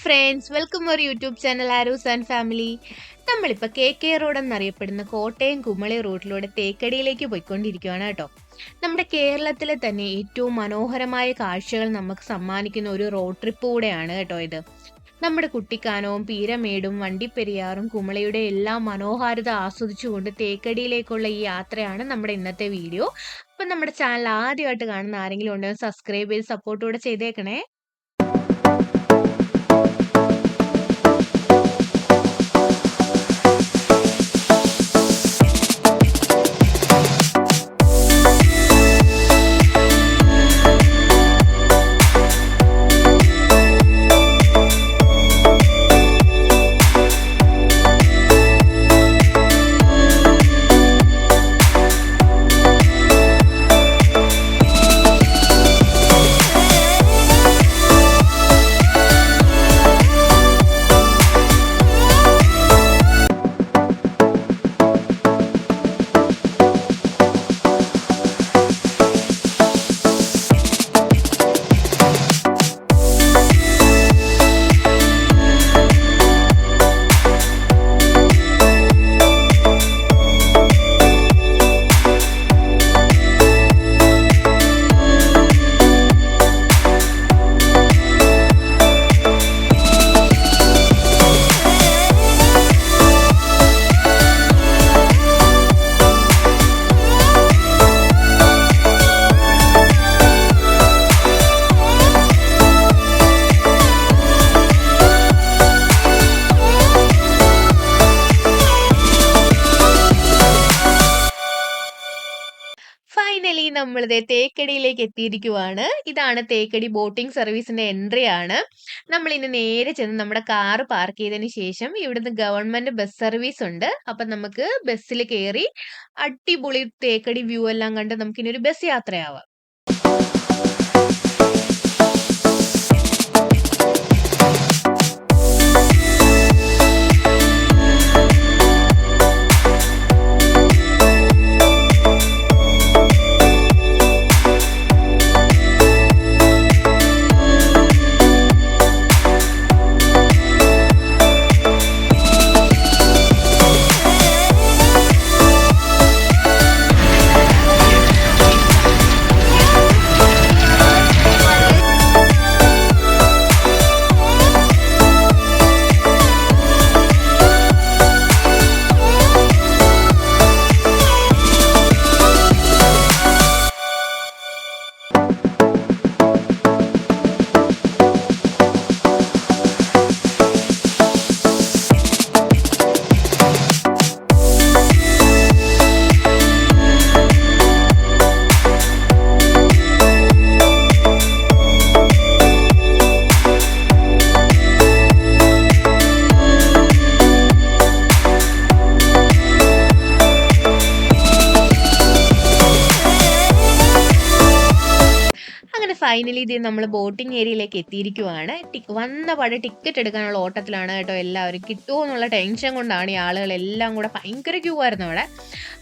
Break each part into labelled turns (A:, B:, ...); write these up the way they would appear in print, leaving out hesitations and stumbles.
A: Friends, welcome our YouTube channel Aaroos and family. നമ്മളിപ്പോൾ KK road എന്നറിയപ്പെടുന്ന കോട്ടയം കുമളി റൂട്ടിലൂടെ തേക്കടിയിലേക്ക് പോയിക്കൊണ്ടിരിക്കുകയാണ് കേട്ടോ. നമ്മുടെ കേരളത്തിലെ തന്നെ ഏറ്റവും മനോഹരമായ കാഴ്ചകൾ നമുക്ക് സമ്മാനിക്കുന്ന ഒരു റോഡ് ട്രിപ്പ് കൂടെയാണ് കേട്ടോ ഇത്. നമ്മുടെ കുട്ടിക്കാനവും പീരമേടും വണ്ടിപ്പെരിയാറും കുമളിയുടെ എല്ലാം മനോഹാരിത ആസ്വദിച്ചുകൊണ്ട് തേക്കടിയിലേക്കുള്ള ഈ യാത്രയാണ് നമ്മുടെ ഇന്നത്തെ വീഡിയോ. അപ്പം നമ്മുടെ ചാനൽ ആദ്യമായിട്ട് കാണുന്ന ആരെങ്കിലും ഉണ്ടെങ്കിൽ സബ്സ്ക്രൈബ് ചെയ്ത് സപ്പോർട്ടൂടെ ചെയ്തേക്കണേ. ഫൈനലി നമ്മളിതേ തേക്കടിയിലേക്ക് എത്തിയിരിക്കുവാണ്. ഇതാണ് തേക്കടി ബോട്ടിംഗ് സർവീസിന്റെ എൻട്രി ആണ്. നമ്മൾ ഇനി നേരെ ചെന്ന് നമ്മുടെ കാറ് പാർക്ക് ചെയ്തതിന് ശേഷം ഇവിടുന്ന് ഗവൺമെന്റ് ബസ് സർവീസ് ഉണ്ട്. അപ്പൊ നമുക്ക് ബസ്സിൽ കയറി അടിപൊളി തേക്കടി വ്യൂ എല്ലാം കണ്ട് നമുക്ക് ഇനി ഒരു ബസ് യാത്രയാവാം. ഫൈനലി ഇത് നമ്മൾ ബോട്ടിംഗ് ഏരിയയിലേക്ക് എത്തിയിരിക്കുവാണ്. വന്ന പാടെ ടിക്കറ്റ് എടുക്കാനുള്ള ഓട്ടത്തിലാണ് കേട്ടോ എല്ലാവരും. കിട്ടുമോ എന്നുള്ള ടെൻഷൻ കൊണ്ടാണ് ഈ ആളുകളെല്ലാം കൂടെ ഭയങ്കര ക്യൂ ആയിരുന്നു അവിടെ.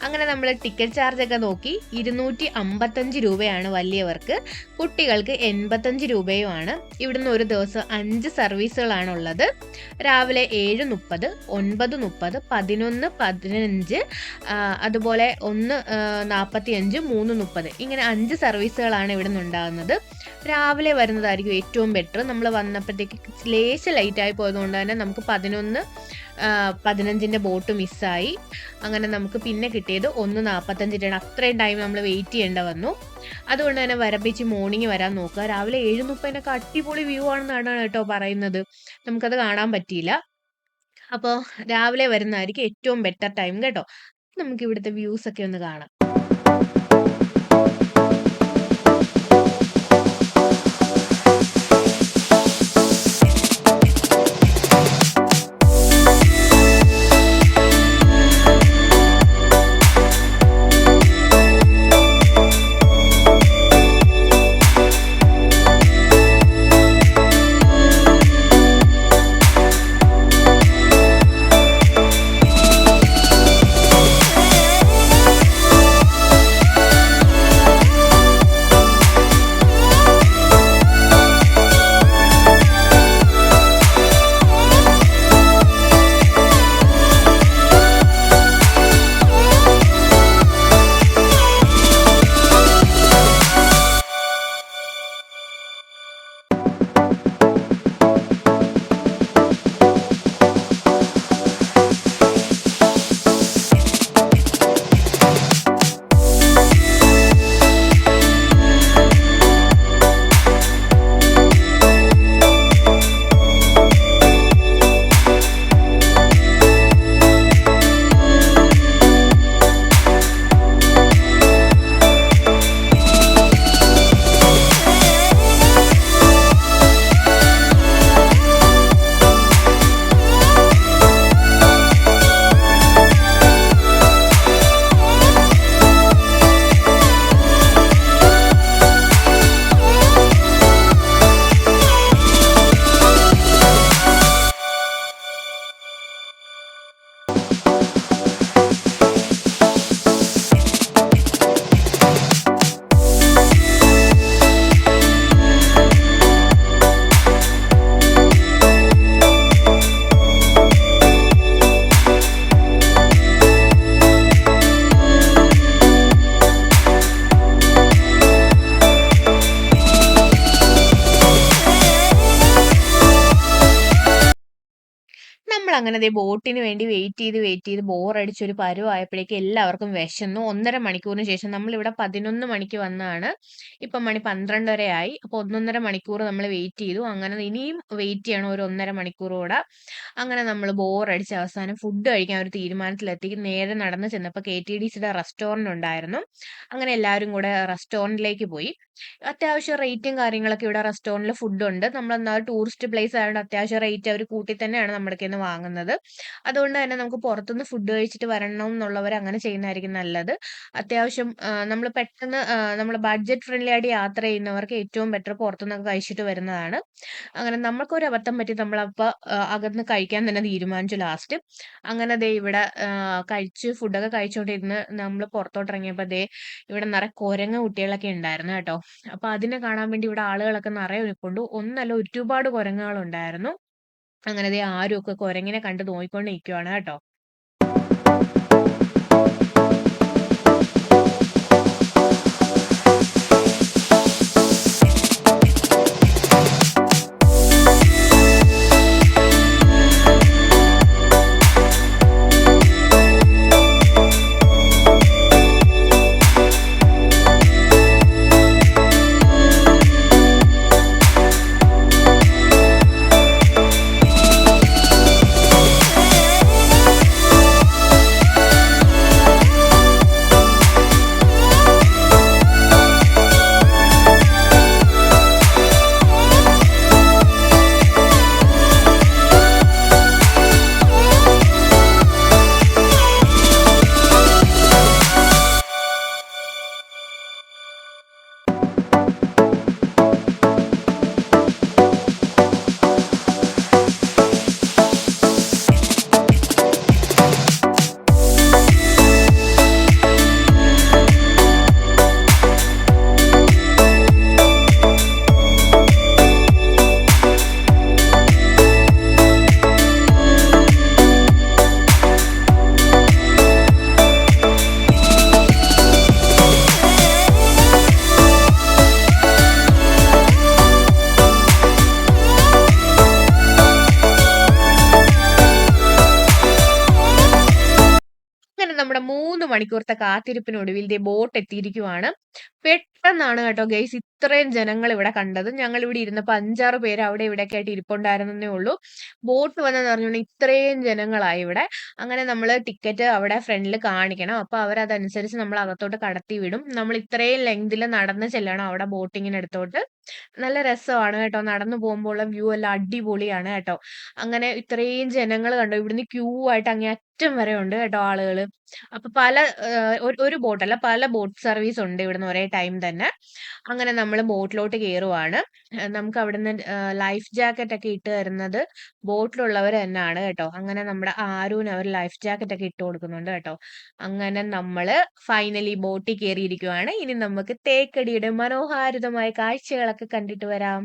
A: അങ്ങനെ നമ്മൾ ടിക്കറ്റ് ചാർജ് ഒക്കെ നോക്കി 255 രൂപയാണ് വലിയവർക്ക്, കുട്ടികൾക്ക് 85 രൂപയുമാണ്. ഇവിടുന്ന് ഒരു ദിവസം 5 സർവീസുകളാണ് ഉള്ളത്. രാവിലെ 7:30, 9:30, 11:15, അതുപോലെ 1:45, 3:30 ഇങ്ങനെ 5 സർവീസുകളാണ് ഇവിടുന്ന് ഉണ്ടാകുന്നത്. രാവിലെ വരുന്നതായിരിക്കും ഏറ്റവും ബെറ്റർ. നമ്മൾ വന്നപ്പോഴത്തേക്ക് ലേശം ലൈറ്റായി പോയതുകൊണ്ട് തന്നെ നമുക്ക് 11:15 ബോട്ട് മിസ്സായി. അങ്ങനെ നമുക്ക് പിന്നെ കിട്ടിയത് 1:45. അത്രയും ടൈം നമ്മൾ വെയിറ്റ് ചെയ്യേണ്ട വന്നു. അതുകൊണ്ട് തന്നെ വരപ്പിച്ച് മോർണിംഗ് വരാൻ നോക്കുക. രാവിലെ 7:30 അടിപൊളി വ്യൂ ആണെന്നാണ് കേട്ടോ പറയുന്നത്. നമുക്കത് കാണാൻ പറ്റിയില്ല. അപ്പോൾ രാവിലെ വരുന്നതായിരിക്കും ഏറ്റവും ബെറ്റർ ടൈം കേട്ടോ. നമുക്ക് ഇവിടുത്തെ വ്യൂസ് ഒക്കെ ഒന്ന് കാണാം. നമ്മളങ്ങനെ ദേ ബോട്ടിന് വേണ്ടി വെയിറ്റ് ചെയ്ത് ബോറടിച്ചൊരു പരുവായപ്പോഴേക്കും എല്ലാവർക്കും വിശന്നു. 1½ മണിക്കൂറിന് ശേഷം നമ്മളിവിടെ 11 മണിക്ക് വന്നതാണ്. ഇപ്പം മണി 12:30 ആയി. അപ്പോൾ 1½ മണിക്കൂർ നമ്മൾ വെയിറ്റ് ചെയ്തു. അങ്ങനെ ഇനിയും വെയിറ്റ് ചെയ്യണം ഒരു 1½ മണിക്കൂർ കൂടെ. അങ്ങനെ നമ്മൾ ബോറടിച്ച് അവസാനം ഫുഡ് കഴിക്കാൻ ഒരു തീരുമാനത്തിലെത്തി. നേരെ നടന്ന് ചെന്നപ്പോൾ KTDCയുടെ റെസ്റ്റോറന്റ് ഉണ്ടായിരുന്നു. അങ്ങനെ എല്ലാവരും കൂടെ റെസ്റ്റോറന്റിലേക്ക് പോയി. അത്യാവശ്യം റേറ്റും കാര്യങ്ങളൊക്കെ ഇവിടെ റെസ്റ്റോറന്റിൽ ഫുഡുണ്ട്. നമ്മളെന്നാൽ ടൂറിസ്റ്റ് പ്ലേസ് ആയതുകൊണ്ട് അത്യാവശ്യം റേറ്റ് അവർ കൂട്ടി തന്നെയാണ് നമ്മുടെ കയ്യിൽ നിന്ന് വാങ്ങുന്നത്. അതുകൊണ്ട് തന്നെ നമുക്ക് പുറത്തുനിന്ന് ഫുഡ് കഴിച്ചിട്ട് വരണം എന്നുള്ളവർ അങ്ങനെ ചെയ്യുന്നതായിരിക്കും നല്ലത്. അത്യാവശ്യം നമ്മൾ പെട്ടെന്ന് നമ്മൾ ബഡ്ജറ്റ് ഫ്രണ്ട്ലി ആയിട്ട് യാത്ര ചെയ്യുന്നവർക്ക് ഏറ്റവും ബെറ്റർ പുറത്തുനിന്നൊക്കെ കഴിച്ചിട്ട് വരുന്നതാണ്. അങ്ങനെ നമുക്കൊരു അബദ്ധം പറ്റി നമ്മളപ്പോൾ അകന്ന് കഴിക്കാൻ തന്നെ തീരുമാനിച്ചു ലാസ്റ്റ്. അങ്ങനെ ദേ ഇവിടെ ഫുഡൊക്കെ കഴിച്ചുകൊണ്ടിരുന്ന് നമ്മൾ പുറത്തോട്ടിറങ്ങിയപ്പോൾ ദേ ഇവിടെ നിറയെ കുരങ്ങ് കുട്ടികളൊക്കെ ഉണ്ടായിരുന്നു കേട്ടോ. അപ്പൊ അതിനെ കാണാൻ വേണ്ടി ഇവിടെ ആളുകളൊക്കെ നിറയെ നിൽപ്പുണ്ട്. ഒന്നല്ല ഒരുപാട് കുരങ്ങുകളുണ്ടായിരുന്നു. അങ്ങനെ ദേ ആരും ഒക്കെ കുരങ്ങിനെ കണ്ട് നോക്കിക്കൊണ്ട് നിൽക്കുവാണ് കേട്ടോ. അങ്ങനെ നമ്മുടെ 3 മണിക്കൂറത്തെ കാത്തിരിപ്പിനൊടുവിൽ ദേ ബോട്ട് എത്തിയിരിക്കുവാണ്. പെട്ടെന്നാണ് കേട്ടോ ഗൈസ് ഇത്രയും ജനങ്ങൾ ഇവിടെ കണ്ടത്. ഞങ്ങൾ ഇവിടെ ഇരുന്നപ്പോൾ 5-6 പേര് അവിടെ ഇവിടെയൊക്കെ ആയിട്ട് ഇരിപ്പുണ്ടായിരുന്നേ ഉള്ളൂ. ബോട്ട് വന്നെന്ന് അറിഞ്ഞുകൊണ്ട് ഇത്രയും ജനങ്ങളായി ഇവിടെ. അങ്ങനെ നമ്മൾ ടിക്കറ്റ് അവിടെ ഫ്രണ്ടിൽ കാണിക്കണം. അപ്പോൾ അവരതനുസരിച്ച് നമ്മൾ അകത്തോട്ട് കടത്തി വിടും. നമ്മൾ ഇത്രയും ലെങ്തിൽ നടന്ന് ചെല്ലണം അവിടെ ബോട്ടിങ്ങിനടുത്തോട്ട്. നല്ല രസമാണ് കേട്ടോ. നടന്നു പോകുമ്പോൾ ഉള്ള വ്യൂ എല്ലാം അടിപൊളിയാണ് കേട്ടോ. അങ്ങനെ ഇത്രയും ജനങ്ങൾ കണ്ടോ. ഇവിടുന്ന് ക്യൂ ആയിട്ട് അങ്ങേ അറ്റം വരെ ഉണ്ട് കേട്ടോ ആളുകൾ. അപ്പൊ പല ഒരു ബോട്ടല്ല പല ബോട്ട് സർവീസ് ഉണ്ട് ഇവിടുന്ന് ഒരേ ടൈം തന്നെ. അങ്ങനെ നമ്മൾ ബോട്ടിലോട്ട് കയറുവാണ്. നമുക്ക് അവിടുന്ന് ലൈഫ് ജാക്കറ്റ് ഒക്കെ ഇട്ട് തരുന്നത് ബോട്ടിലുള്ളവർ തന്നെയാണ് കേട്ടോ. അങ്ങനെ നമ്മുടെ ആരൂന് അവർ ലൈഫ് ജാക്കറ്റ് ഒക്കെ ഇട്ട് കൊടുക്കുന്നുണ്ട് കേട്ടോ. അങ്ങനെ നമ്മള് ഫൈനലി ബോട്ടിൽ കയറിയിരിക്കുവാണ്. ഇനി നമുക്ക് തേക്കടിയുടെ മനോഹാരിതമായ കാഴ്ചകളൊക്കെ കണ്ടിട്ട് വരാം.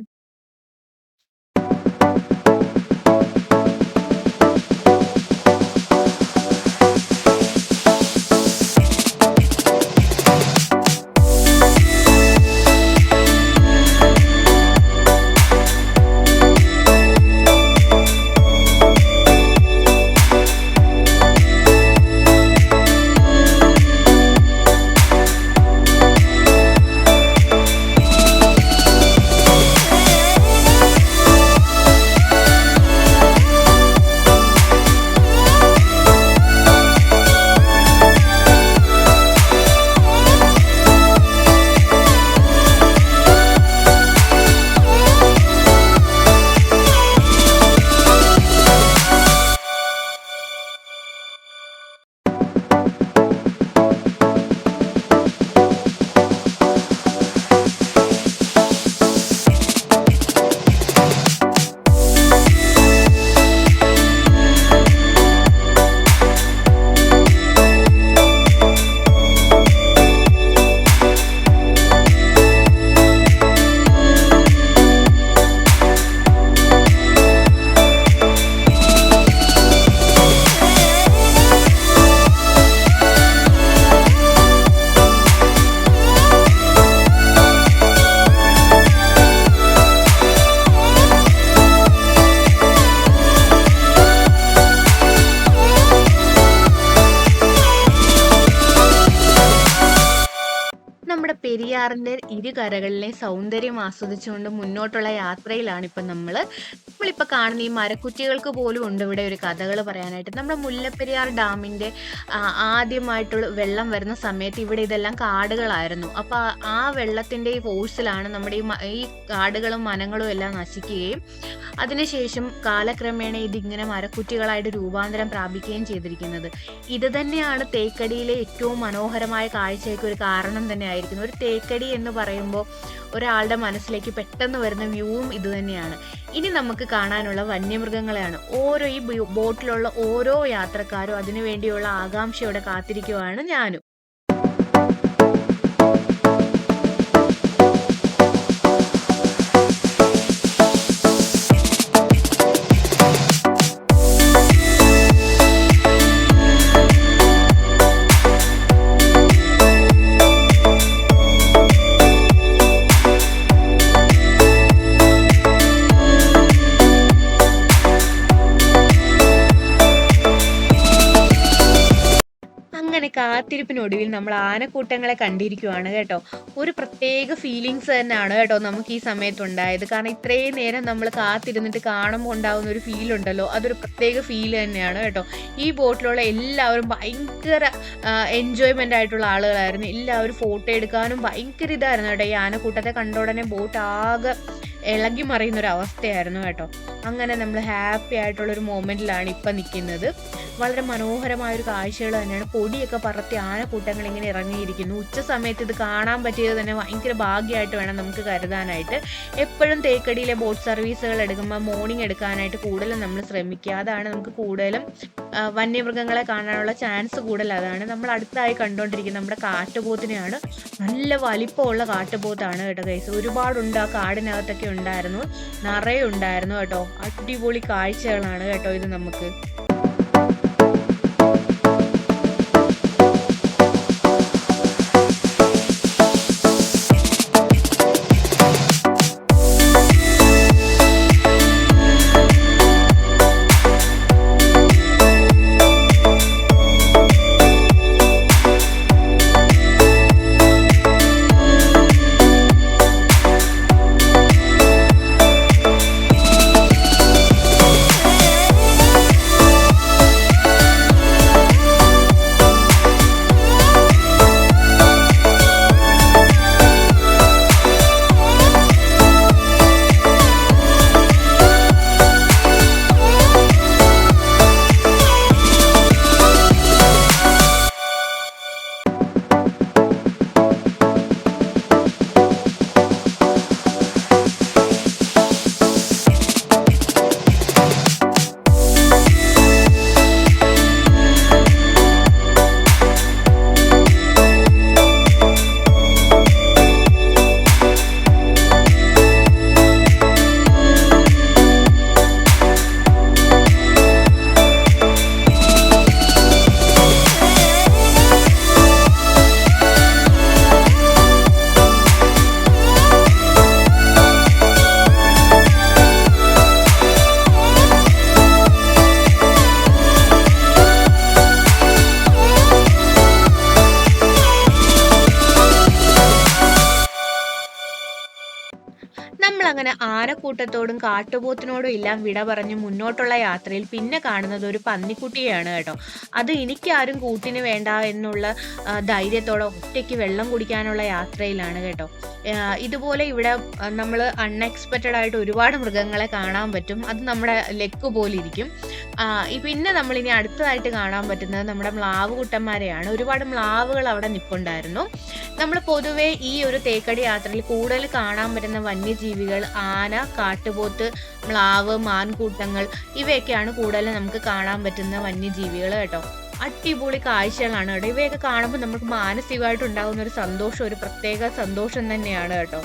A: പെരിയാറിന്റെ ഇരുകരകളിലെ സൗന്ദര്യം ആസ്വദിച്ചുകൊണ്ട് മുന്നോട്ടുള്ള യാത്രയിലാണ് നമ്മളിപ്പോ കാണുന്ന ഈ മരക്കുറ്റികൾക്ക് പോലും ഉണ്ട് ഇവിടെ ഒരു കഥകൾ പറയാനായിട്ട്. നമ്മുടെ മുല്ലപ്പെരിയാർ ഡാമിന്റെ ആദ്യമായിട്ടുള്ള വെള്ളം വരുന്ന സമയത്ത് ഇവിടെ ഇതെല്ലാം കാടുകളായിരുന്നു. അപ്പൊ ആ വെള്ളത്തിന്റെ ഈ ഫോഴ്സിലാണ് നമ്മുടെ ഈ കാടുകളും മനങ്ങളും എല്ലാം നശിക്കുകയും അതിനുശേഷം കാലക്രമേണ ഇതിങ്ങനെ മരക്കുറ്റികളായിട്ട് രൂപാന്തരം പ്രാപിക്കുകയും ചെയ്തിരിക്കുന്നത്. ഇത് തന്നെയാണ് തേക്കടിയിലെ ഏറ്റവും മനോഹരമായ കാഴ്ചയ്ക്ക് ഒരു കാരണം തന്നെ ആയിരിക്കുന്നത്. ഒരു തേക്കടി എന്ന് പറയുമ്പോൾ ഒരാളുടെ മനസ്സിലേക്ക് പെട്ടെന്ന് വരുന്ന വ്യൂവും ഇത് തന്നെയാണ്. ഇനി നമുക്ക് കാണാനുള്ള വന്യമൃഗങ്ങളെയാണ്. ഈ ബോട്ടിലുള്ള ഓരോ യാത്രക്കാരും അതിനു വേണ്ടിയുള്ള ആകാംക്ഷയോടെ കാത്തിരിക്കുവാണ് ഞാനും. അങ്ങനെ കാത്തിരിപ്പിനൊടുവിൽ നമ്മൾ ആനക്കൂട്ടങ്ങളെ കണ്ടിരിക്കുവാണ് കേട്ടോ. ഒരു പ്രത്യേക ഫീലിങ്സ് തന്നെയാണ് കേട്ടോ നമുക്ക് ഈ സമയത്ത് ഉണ്ടായത്. കാരണം ഇത്രയും നേരം നമ്മൾ കാത്തിരുന്നിട്ട് കാണുമ്പോൾ ഉണ്ടാകുന്ന ഒരു ഫീൽ ഉണ്ടല്ലോ, അതൊരു പ്രത്യേക ഫീൽ തന്നെയാണ് കേട്ടോ. ഈ ബോട്ടിലുള്ള എല്ലാവരും ഭയങ്കര എൻജോയ്മെന്റ് ആയിട്ടുള്ള ആളുകളായിരുന്നു. എല്ലാവരും ഫോട്ടോ എടുക്കാനും ഭയങ്കര ഇതായിരുന്നു കേട്ടോ. ഈ ആനക്കൂട്ടത്തെ കണ്ട ഉടനെ ബോട്ട് ആകെ ഇളകി മറിയുന്ന ഒരു അവസ്ഥയായിരുന്നു കേട്ടോ. അങ്ങനെ നമ്മൾ ഹാപ്പി ആയിട്ടുള്ളൊരു മൊമെന്റിലാണ് ഇപ്പം നിൽക്കുന്നത്. വളരെ മനോഹരമായൊരു കാഴ്ചകൾ തന്നെയാണ്. പൊടിയൊക്കെ പറത്തി ആനക്കൂട്ടങ്ങൾ ഇങ്ങനെ ഇറങ്ങിയിരിക്കുന്നു. ഉച്ച സമയത്ത് ഇത് കാണാൻ പറ്റിയത് തന്നെ ഭയങ്കര ഭാഗ്യമായിട്ട് വേണം നമുക്ക് കരുതാനായിട്ട്. എപ്പോഴും തേക്കടിയിലെ ബോട്ട് സർവീസുകൾ എടുക്കുമ്പോൾ മോർണിംഗ് എടുക്കാനായിട്ട് കൂടുതലും നമ്മൾ ശ്രമിക്കുക. അതാണ് നമുക്ക് കൂടുതലും വന്യമൃഗങ്ങളെ കാണാനുള്ള ചാൻസ് കൂടുതൽ. അതാണ് നമ്മൾ അടുത്തായി കണ്ടുകൊണ്ടിരിക്കുന്നത് നമ്മുടെ കാട്ടുപോത്തിനെയാണ്. നല്ല വലിപ്പമുള്ള കാട്ടുപോത്താണ് കേട്ടോ ഗൈസ്. ഒരുപാടുണ്ട്, ആ കാടിനകത്തൊക്കെ ഉണ്ടായിരുന്നു, നിറയെ ഉണ്ടായിരുന്നു കേട്ടോ. അടിപൊളി കാഴ്ചകളാണ് കേട്ടോ ഇത് നമുക്ക്. നമ്മളങ്ങനെ ആനക്കൂട്ടത്തോടും കാട്ടുപോത്തിനോടും എല്ലാം വിട പറഞ്ഞ് മുന്നോട്ടുള്ള യാത്രയിൽ പിന്നെ കാണുന്നത് ഒരു പന്നിക്കുട്ടിയെയാണ് കേട്ടോ. അത് എനിക്കാരും കൂട്ടിന് വേണ്ട എന്നുള്ള ധൈര്യത്തോടെ ഒറ്റയ്ക്ക് വെള്ളം കുടിക്കാനുള്ള യാത്രയിലാണ് കേട്ടോ. ഇതുപോലെ ഇവിടെ നമ്മൾ അൺഎക്സ്പെക്റ്റഡ് ആയിട്ട് ഒരുപാട് മൃഗങ്ങളെ കാണാൻ പറ്റും. അത് നമ്മുടെ ലക്ക് പോലെ ഇരിക്കും. പിന്നെ നമ്മളിനി അടുത്തതായിട്ട് കാണാൻ പറ്റുന്നത് നമ്മുടെ മ്ലാവ് കുട്ടന്മാരെയാണ്. ഒരുപാട് മ്ലാവുകൾ അവിടെ നിൽപ്പുണ്ടായിരുന്നു. നമ്മൾ പൊതുവെ ഈ ഒരു തേക്കടി യാത്രയിൽ കൂടുതൽ കാണാൻ പറ്റുന്ന വന്യജീവികൾ ആന, കാട്ടുപോത്ത്, മ്ലാവ്, മാൻകൂട്ടങ്ങൾ ഇവയൊക്കെയാണ് കൂടുതലും നമുക്ക് കാണാൻ പറ്റുന്ന വന്യജീവികൾ കേട്ടോ. അടിപൊളി കാഴ്ചകളാണ് കേട്ടോ. ഇവയൊക്കെ കാണുമ്പോൾ നമുക്ക് മാനസികമായിട്ട് ഉണ്ടാകുന്ന ഒരു സന്തോഷം, ഒരു പ്രത്യേക സന്തോഷം തന്നെയാണ് കേട്ടോ.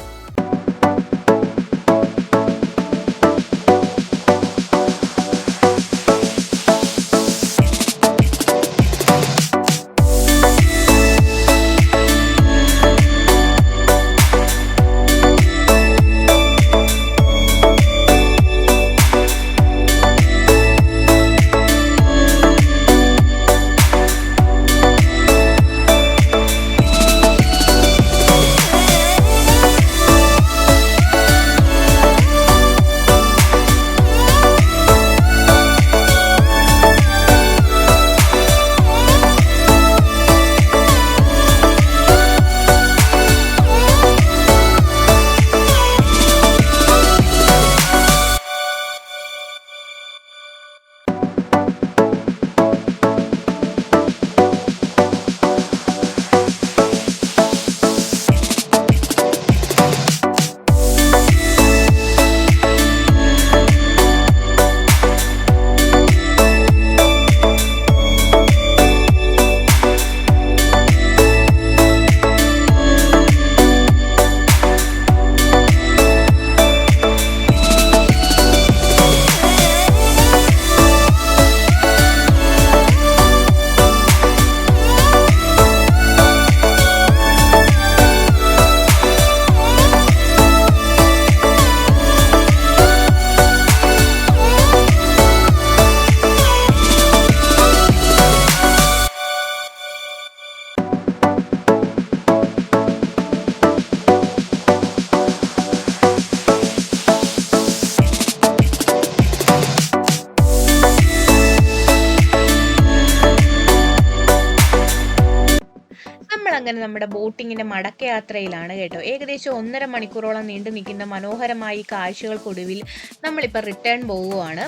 A: നമ്മളങ്ങനെ നമ്മുടെ ബോട്ടിങ്ങിന്റെ മടക്കയാത്രയിലാണ് കേട്ടോ. ഏകദേശം 1½ മണിക്കൂറോളം നീണ്ടു നിൽക്കുന്ന മനോഹരമായ ഈ കാഴ്ചകൾക്കൊടുവിൽ നമ്മളിപ്പോൾ റിട്ടേൺ പോവുകയാണ്.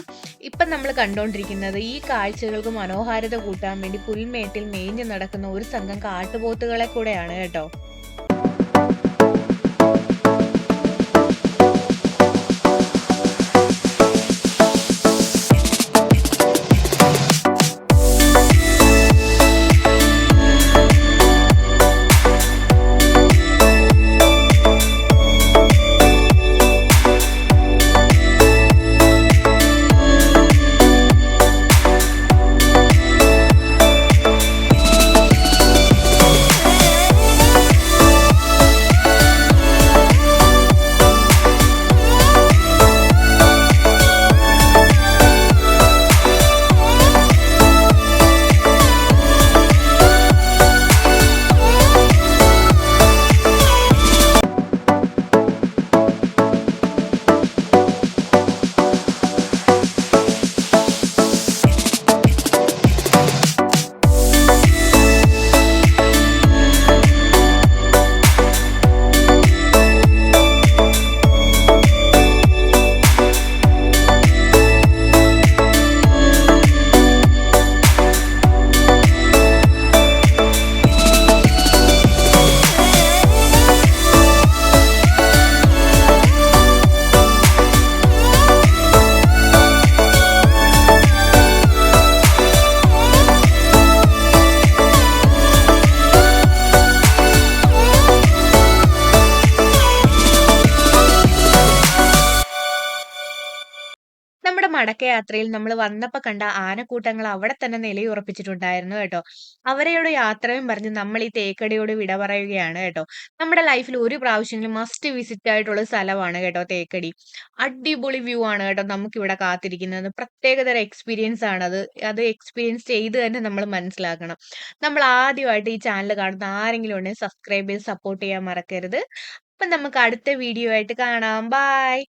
A: ഇപ്പം നമ്മൾ കണ്ടുകൊണ്ടിരിക്കുന്നത് ഈ കാഴ്ചകൾക്ക് മനോഹാരിത കൂട്ടാൻ വേണ്ടി പുൽമേട്ടിൽ മേഞ്ഞു നടക്കുന്ന ഒരു സംഘം കാട്ടുപോത്തുകളെ കൂടെയാണ് കേട്ടോ. നമ്മുടെ മടക്കയാത്രയിൽ നമ്മൾ വന്നപ്പോ കണ്ട ആനക്കൂട്ടങ്ങൾ അവിടെ തന്നെ നിലയുറപ്പിച്ചിട്ടുണ്ടായിരുന്നു കേട്ടോ. അവരെയോട് യാത്രയും പറഞ്ഞ് നമ്മൾ ഈ തേക്കടിയോട് വിട പറയുകയാണ് കേട്ടോ. നമ്മുടെ ലൈഫിൽ ഒരു പ്രാവശ്യമെങ്കിലും മസ്റ്റ് വിസിറ്റ് ആയിട്ടുള്ള സ്ഥലമാണ് കേട്ടോ തേക്കടി. അടിപൊളി വ്യൂ ആണ് കേട്ടോ നമുക്കിവിടെ കാത്തിരിക്കുന്നത്. പ്രത്യേകതരം എക്സ്പീരിയൻസ് ആണത്. അത് എക്സ്പീരിയൻസ് ചെയ്ത് തന്നെ നമ്മൾ മനസ്സിലാക്കണം. നമ്മൾ ആദ്യമായിട്ട് ഈ ചാനൽ കാണുന്ന ആരെങ്കിലും ഉണ്ടെങ്കിൽ സബ്സ്ക്രൈബ് ചെയ്ത് സപ്പോർട്ട് ചെയ്യാൻ മറക്കരുത്. അപ്പം നമുക്ക് അടുത്ത വീഡിയോ ആയിട്ട് കാണാം. ബൈ.